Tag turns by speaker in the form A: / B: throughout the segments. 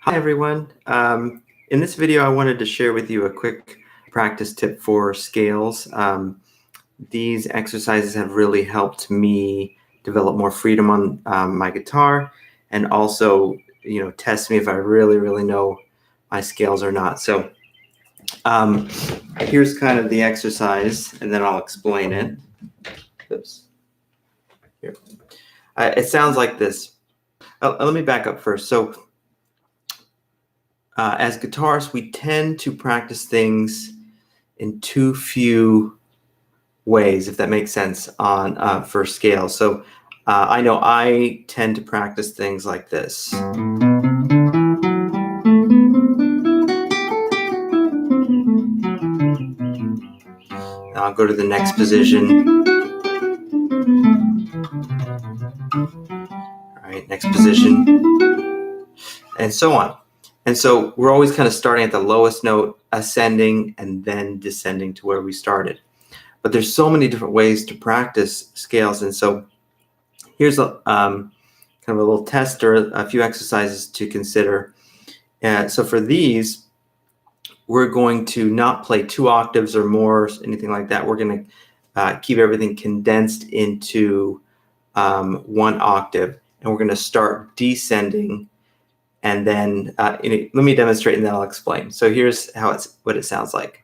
A: Hi everyone. In this video, I wanted to share with you a quick practice tip for scales. These exercises have really helped me develop more freedom on my guitar, and also, test me if I really know my scales or not. So here's kind of the exercise, and then I'll explain it. Oops. Here. It sounds like this. Let me back up first. So as guitarists, we tend to practice things in too few ways, if that makes sense, on for scales. So I know I tend to practice things like this. Now I'll go to the next position. All right, next position, and so on. And so we're always kind of starting at the lowest note, ascending, and then descending to where we started. But there's so many different ways to practice scales. And so here's a kind of a little test or a few exercises to consider. So for these, we're going to not play 2 octaves or more, anything like that. We're going to keep everything condensed into 1 octave. And we're going to start descending. And then let me demonstrate and then I'll explain. So here's what it sounds like.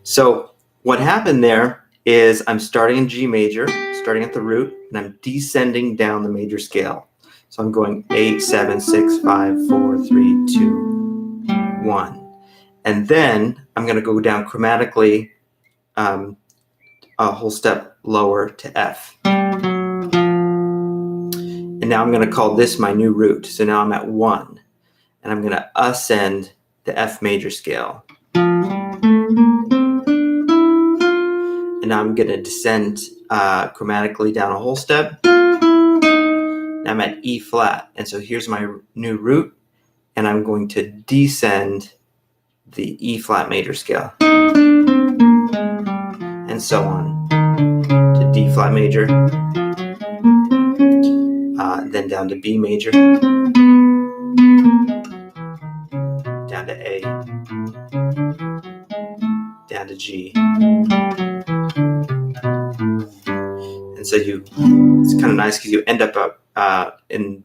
A: So what happened there is I'm starting in G major, starting at the root, and I'm descending down the major scale. So I'm going 8, 7, 6, 5, 4, 3, 2, 1. And then I'm going to go down chromatically a whole step lower to F. And now I'm going to call this my new root. So now I'm at 1. And I'm going to ascend the F major scale. And now I'm going to descend chromatically down a whole step. Now I'm at E flat. And so here's my new root. And I'm going to descend the E flat major scale. And so on to D flat major. Then down to B major. Down to A. Down to G. And so it's kind of nice because you end up in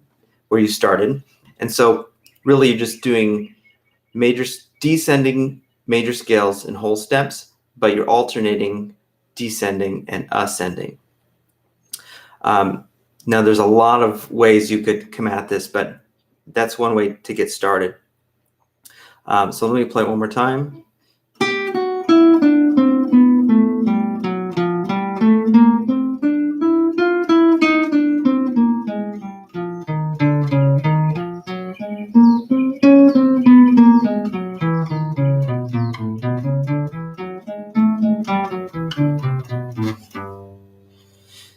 A: where you started. And so really you're just doing descending major scales in whole steps, but you're alternating descending and ascending. Now there's a lot of ways you could come at this, but that's one way to get started. So let me play it one more time.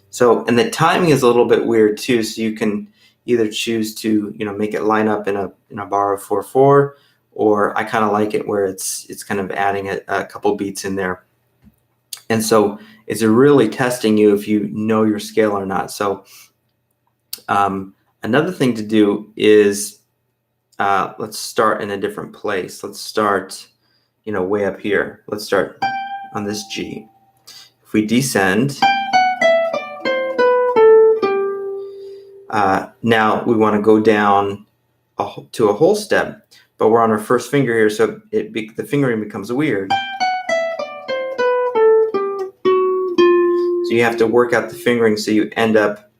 A: So, and the timing is a little bit weird too. So you can either choose to, make it line up in a bar of 4/4, or I kind of like it where it's kind of adding a couple beats in there. And so it's really testing you if you know your scale or not. So another thing to do is let's start in a different place. Let's start, way up here. Let's start on this G. If we descend. Now we want to go down to a whole step, but we're on our first finger here, so the fingering becomes weird. So you have to work out the fingering so you end up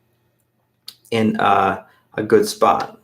A: in a good spot.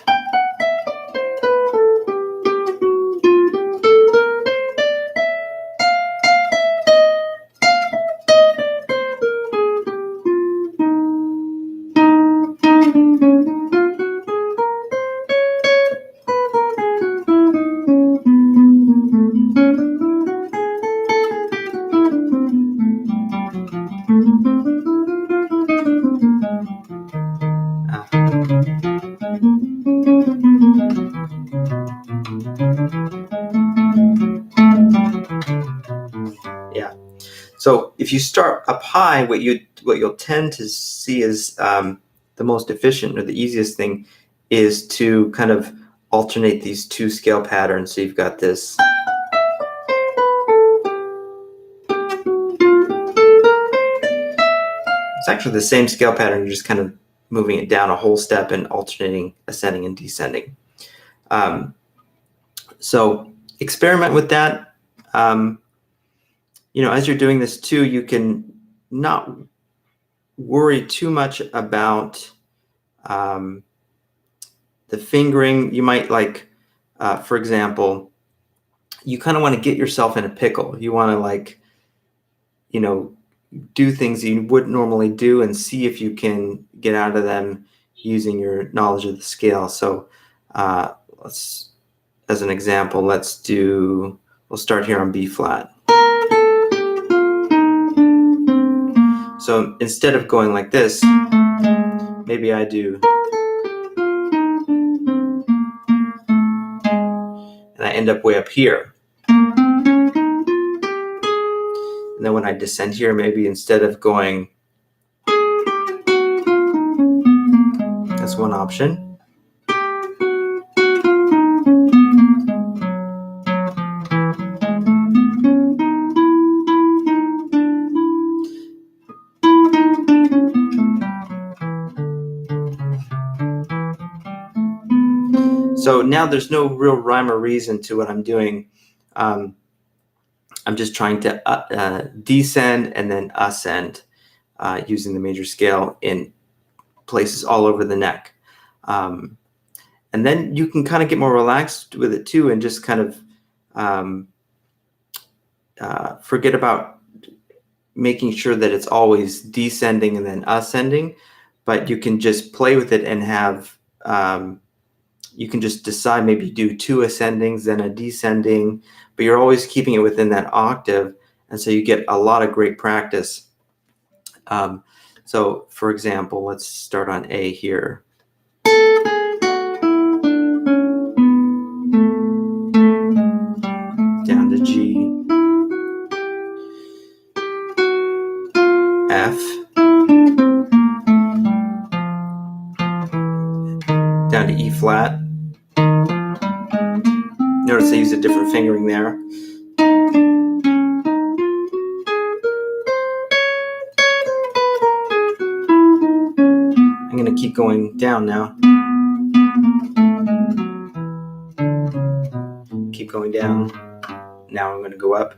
A: So if you start up high, what you'll tend to see is the most efficient or the easiest thing is to kind of alternate these two scale patterns. So you've got this. It's actually the same scale pattern, you're just kind of moving it down a whole step and alternating ascending and descending. So experiment with that. As you're doing this too, you can not worry too much about the fingering. You might for example, you kind of want to get yourself in a pickle. You want to do things you wouldn't normally do and see if you can get out of them using your knowledge of the scale. So as an example, we'll start here on B flat. So instead of going like this, maybe I do, and I end up way up here. And then when I descend here, maybe instead of going, that's one option. So now there's no real rhyme or reason to what I'm doing. I'm just trying to descend and then ascend using the major scale in places all over the neck. And then you can kind of get more relaxed with it too and just kind of forget about making sure that it's always descending and then ascending, but you can just play with it and have you can just decide, maybe do 2 ascendings, then a descending, but you're always keeping it within that octave. And so you get a lot of great practice. So for example, let's start on A here. Down to G. F. Down to E flat. Notice I use a different fingering there. I'm going to keep going down now. Keep going down. Now I'm going to go up.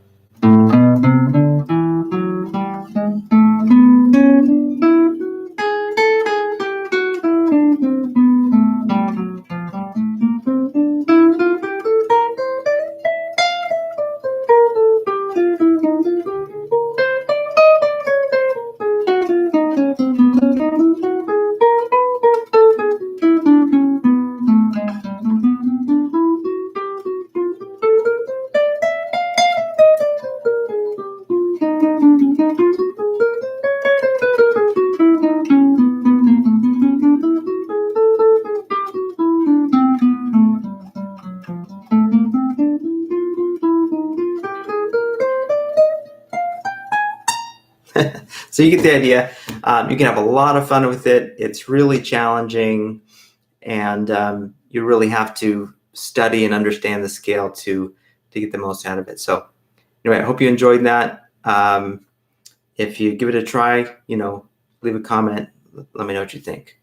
A: So you get the idea. You can have a lot of fun with it. It's really challenging, and you really have to study and understand the scale to get the most out of it. So anyway, I hope you enjoyed that. If you give it a try, leave a comment. Let me know what you think.